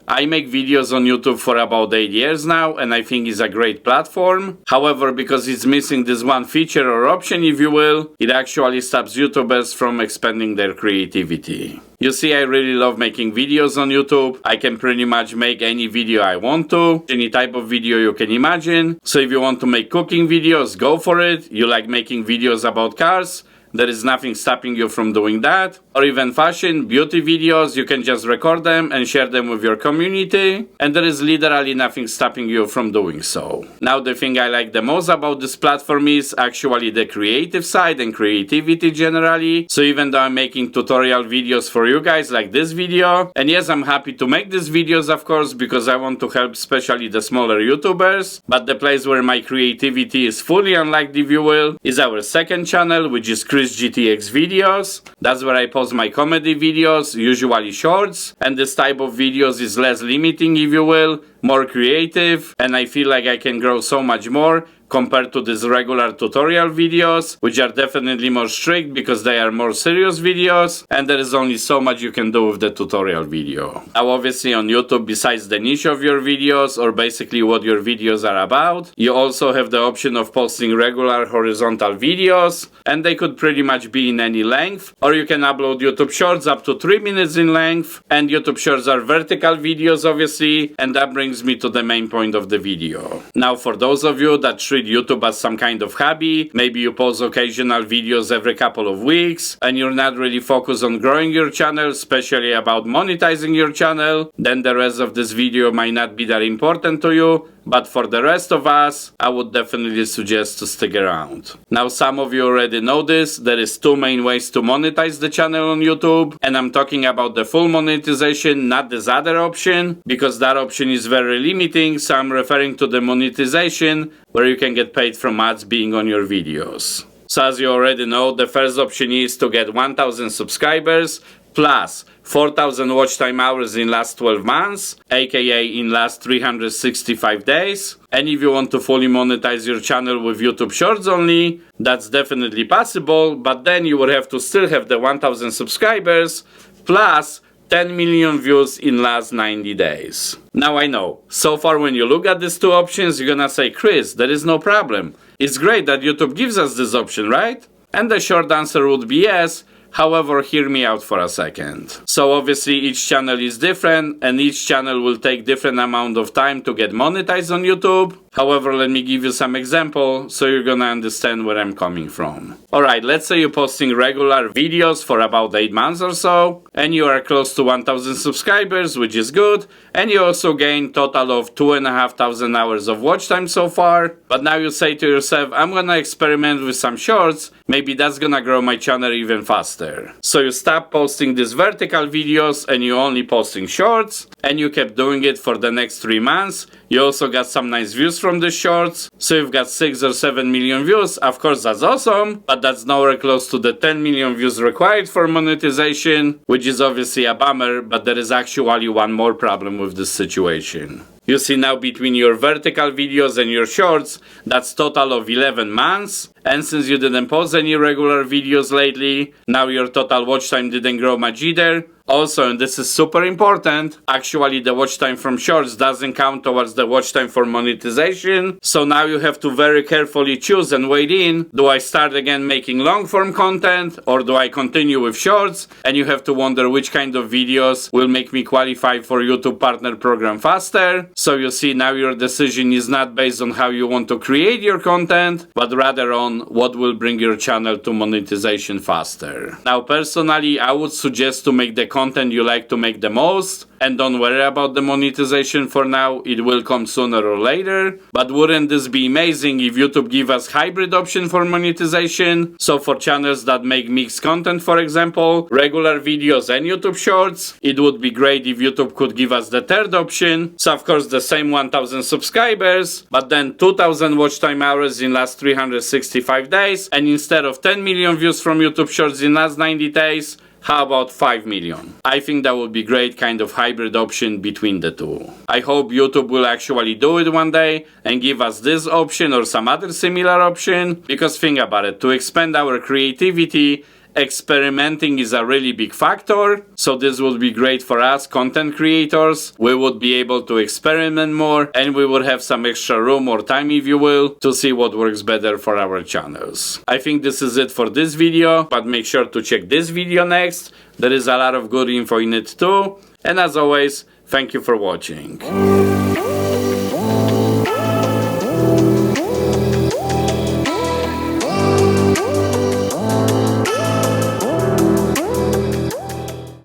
I make videos on YouTube for about 8 years now, and I think it's a great platform. However, because it's missing this one feature or option, if you will, it actually stops YouTubers from expanding their creativity. You see, I really love making videos on YouTube. I can pretty much make any video I want to, any type of video you can imagine. So if you want to make cooking videos, go for it. You like making videos about cars, there is nothing stopping you from doing that. Or even fashion, beauty videos, you can just record them and share them with your community, and there is literally nothing stopping you from doing so. Now, the thing I like the most about this platform is actually the creative side and creativity generally. So even though I'm making tutorial videos for you guys like this video, and yes, I'm happy to make these videos, of course, because I want to help especially the smaller YouTubers, but the place where my creativity is fully unlocked, if you will, is our second channel, which is Chris GTX Videos. That's where I post my comedy videos, usually shorts, and this type of videos is less limiting, if you will, more creative, and I feel like I can grow so much more compared to these regular tutorial videos, which are definitely more strict because they are more serious videos, and there is only so much you can do with the tutorial video. Now, obviously on YouTube, besides the niche of your videos, or basically what your videos are about, you also have the option of posting regular horizontal videos, and they could pretty much be in any length, or you can upload YouTube Shorts up to 3 minutes in length, and YouTube Shorts are vertical videos, obviously, and that brings me to the main point of the video. Now, for those of you that treat YouTube as some kind of hobby, maybe you post occasional videos every couple of weeks, and you're not really focused on growing your channel, especially about monetizing your channel, then the rest of this video might not be that important to you. But for the rest of us, I would definitely suggest to stick around. Now, some of you already know this. There is 2 main ways to monetize the channel on YouTube, and I'm talking about the full monetization, not this other option, because that option is very limiting. So I'm referring to the monetization where you can get paid from ads being on your videos. So as you already know, the first option is to get 1,000 subscribers plus 4,000 watch time hours in last 12 months, aka in last 365 days. And if you want to fully monetize your channel with YouTube Shorts only, that's definitely possible, but then you would have to still have the 1,000 subscribers plus 10 million views in last 90 days. Now I know, so far when you look at these 2 options, you're gonna say, Chris, there is no problem. It's great that YouTube gives us this option, right? And the short answer would be yes. However, hear me out for a second. So obviously each channel is different, and each channel will take different amount of time to get monetized on YouTube. However, let me give you some example so you're gonna understand where I'm coming from. Alright, let's say you're posting regular videos for about 8 months or so, and you are close to 1,000 subscribers, which is good, and you also gain total of 2,500 hours of watch time so far. But now you say to yourself, I'm gonna experiment with some shorts, maybe that's gonna grow my channel even faster. So you stop posting these vertical videos and you're only posting shorts, and you kept doing it for the next 3 months. You also got some nice views from the shorts, so you've got 6 or 7 million views. Of course, that's awesome, but that's nowhere close to the 10 million views required for monetization, which is obviously a bummer, but there is actually one more problem with this situation. You see, now between your vertical videos and your shorts, that's total of 11 months. And since you didn't post any regular videos lately, now your total watch time didn't grow much either. Also, and this is super important, actually the watch time from shorts doesn't count towards the watch time for monetization. So now you have to very carefully choose and weigh in. Do I start again making long form content, or do I continue with shorts? And you have to wonder which kind of videos will make me qualify for YouTube Partner Program faster. So you see, now your decision is not based on how you want to create your content, but rather on what will bring your channel to monetization faster. Now personally, I would suggest to make the content you like to make the most, and don't worry about the monetization for now, it will come sooner or later. But wouldn't this be amazing if YouTube give us hybrid option for monetization? So for channels that make mixed content, for example, regular videos and YouTube Shorts, it would be great if YouTube could give us the third option. So of course the same 1,000 subscribers, but then 2,000 watch time hours in last 365 days, and instead of 10 million views from YouTube Shorts in last 90 days, how about 5 million? I think that would be great kind of hybrid option between the two. I hope YouTube will actually do it one day and give us this option or some other similar option, because think about it, to expand our creativity experimenting is a really big factor. So this would be great for us content creators. We would be able to experiment more, and we would have some extra room or time, if you will, to see what works better for our channels. I think this is it for this video, but make sure to check this video next. There is a lot of good info in it too. And as always, thank you for watching.